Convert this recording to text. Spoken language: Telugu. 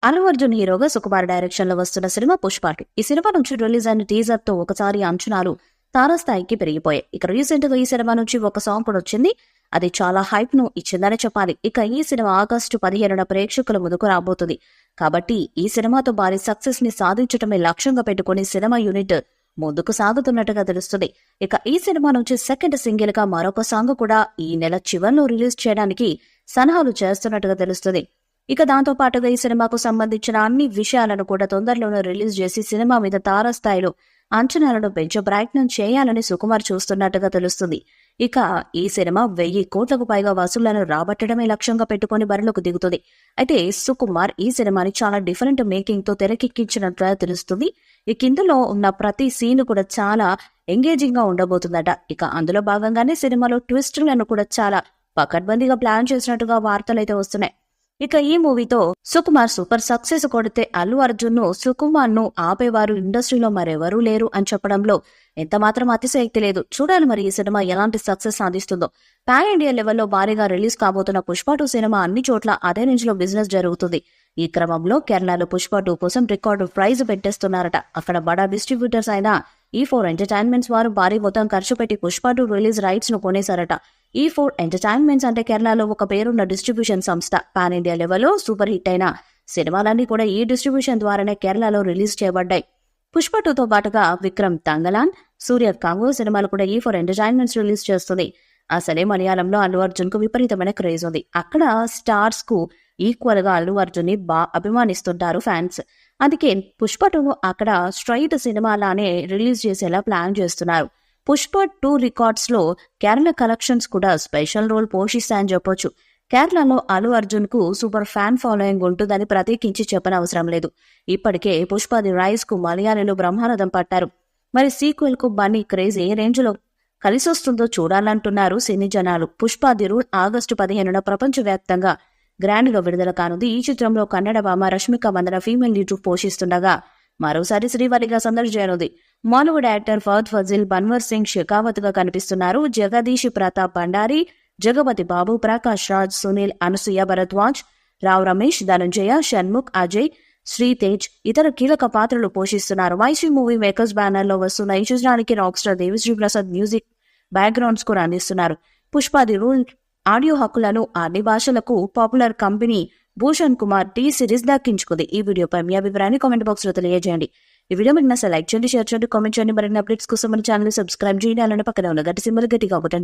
అల్లు అర్జున్ హీరోగా సుకుమార్ డైరెక్షన్ లో వస్తున్న సినిమా పుష్ప 2. ఈ సినిమా నుంచి రిలీజ్ అయిన టీజర్ తో ఒకసారి అంచనాలు తారాస్థాయికి పెరిగిపోయాయి. ఇక రీసెంట్ గా ఈ సినిమా నుంచి ఒక సాంగ్ కూడా వచ్చింది. అది చాలా హైప్ ను ఇచ్చిందని చెప్పాలి. ఇక ఈ సినిమా ఆగస్టు 15న ప్రేక్షకుల ముందుకు రాబోతుంది. కాబట్టి ఈ సినిమాతో భారీ సక్సెస్ ని సాధించడమే లక్ష్యంగా పెట్టుకుని సినిమా యూనిట్ ముందుకు సాగుతున్నట్టుగా తెలుస్తుంది. ఇక ఈ సినిమా నుంచి సెకండ్ సింగిల్ గా మరొక సాంగ్ కూడా ఈ నెల చివర్లో రిలీజ్ చేయడానికి సన్నాహాలు చేస్తున్నట్టుగా తెలుస్తుంది. ఇక దాంతో పాటుగా ఈ సినిమాకు సంబంధించిన అన్ని విషయాలను కూడా తొందరలోనే రిలీజ్ చేసి సినిమా మీద తారాస్థాయిలో అంచనాలను పెంచే ప్రయత్నం చేయాలని సుకుమార్ చూస్తున్నట్టుగా తెలుస్తుంది. ఇక ఈ సినిమా 1000 కోట్లకు పైగా వసూళ్లను రాబట్టడమే లక్ష్యంగా పెట్టుకుని బరిలోకి దిగుతుంది. అయితే సుకుమార్ ఈ సినిమాని చాలా డిఫరెంట్ మేకింగ్ తో తెరకెక్కించినట్లుగా తెలుస్తుంది. ఇక ఇందులో ఉన్న ప్రతి సీన్ కూడా చాలా ఎంగేజింగ్ గా ఉండబోతుందట. ఇక అందులో భాగంగానే సినిమాలో ట్విస్టులను కూడా చాలా పకడ్బందీగా ప్లాన్ చేసినట్టుగా వార్తలైతే వస్తున్నాయి. ఇక ఈ మూవీతో సుకుమార్ సూపర్ సక్సెస్ కొడితే అల్లు అర్జున్ ను సుకుమార్ ను ఆపేవారు ఇండస్ట్రీలో మరెవరూ లేరు అని చెప్పడంలో ఎంత మాత్రం అతిశయక్తి లేదు. చూడాలి మరి ఈ సినిమా ఎలాంటి సక్సెస్ సాధిస్తుందో. పాన్ ఇండియా లెవెల్లో భారీగా రిలీజ్ కాబోతున్న పుష్ప 2 సినిమా అన్ని చోట్ల అదే రేంజ్ లో బిజినెస్ జరుగుతుంది. ఈ క్రమంలో కేరళలో పుష్ప 2 కోసం రికార్డు ప్రైజ్ పెట్టేస్తున్నారట. అక్కడ బడా డిస్ట్రిబ్యూటర్స్ అయిన E4 ఎంటర్టైన్మెంట్స్ వారు భారీ మొత్తం ఖర్చు పెట్టి పుష్ప 2 రిలీజ్ రైట్స్ ను కొనేశారట. E4 ఎంటర్టైన్మెంట్స్ అంటే కేరళలో ఒక పేరున్న డిస్ట్రిబ్యూషన్ సంస్థ. పాన్ ఇండియా లెవెల్లో సూపర్ హిట్ అయిన సినిమాలన్నీ కూడా ఈ డిస్ట్రిబ్యూషన్ ద్వారానే కేరళలో రిలీజ్ చేయబడ్డాయి. పుష్ప 2తో పాటుగా విక్రమ్ తంగలాన్, సూర్య కాంగో సినిమాలు కూడా E4 ఎంటర్టైన్మెంట్స్ రిలీజ్ చేస్తుంది. అసలే మలయాళంలో అల్లు అర్జున్ కు విపరీతమైన క్రేజ్ ఉంది. అక్కడ స్టార్స్ కు ఈక్వల్ గా అల్లు అర్జున్ ని అభిమానిస్తుంటారు ఫ్యాన్స్. అందుకే పుష్ప 2 అక్కడ స్ట్రైట్ సినిమాలానే రిలీజ్ చేసేలా ప్లాన్ చేస్తున్నారు. పుష్ప 2 రికార్డ్స్ లో కేరళ కలెక్షన్స్ కూడా స్పెషల్ రోల్ పోషిస్తాయని చెప్పొచ్చు. కేరళలో అల్లు అర్జున్ కు సూపర్ ఫ్యాన్ ఫాలోయింగ్ ఉంటుందని ప్రత్యేకించి చెప్పనవసరం లేదు. ఇప్పటికే పుష్ప ది రైజ్ కు మలయాళంలో బ్రహ్మరథం పట్టారు. మరి సీక్వెల్ కు బన్నీ క్రేజ్ ఏ రేంజ్ లో కలిసొస్తుందో చూడాలంటున్నారు సినీ జనాలు. పుష్ప ది రూల్ ఆగస్టు 15న ప్రపంచవ్యాప్తంగా గ్రాండ్ గా విడుదల కానుంది. ఈ చిత్రంలో కన్నడ భామ రష్మిక మందన ఫీమేల్ లీడ్ పోషిస్తుండగా మరోసారి శ్రీవల్లిగా సందడి చేయనుంది. మాలీవుడ్ యాక్టర్ ఫహద్ ఫజిల్, బన్వర్ సింగ్ షెకావత్ గా కనిపిస్తున్నారు. జగదీష్ ప్రతాప్ భండారి, జగపతి బాబు, ప్రకాష్ రాజ్, సునీల్, అనసూయ భరద్వాజ్, రావ్ రమేష్, ధనంజయ, షణ్ముఖ్, అజయ్, శ్రీతేజ్ ఇతర కీలక పాత్రలు పోషిస్తున్నారు. వైసీ మూవీ మేకర్స్ బ్యానర్ లో వస్తున్న ఈ చిత్రానికి rock star Devi Sri Prasad music backgrounds కూడా అందిస్తున్నారు. పుష్ప ది రూల్ ఆడియో హక్కులను అన్ని భాషలకు popular company Bhushan Kumar T series దక్కించుకుంది. ఈ వీడియోపై మీ అభిప్రాయాన్ని కామెంట్ బాక్స్ లో తెలియజేయండి. ఈ వీడియో మీకు నచ్చితే లైక్ చేయండి, షేర్ చేయండి, కామెంట్ చేయండి. మరిన్ని అప్డేట్స్ కోసం మన ఛానల్ సబ్స్క్రైబ్ చేయాలని పక్కన ఉన్న గట్టి సింబల్ గట్టిగా కొట్టండి.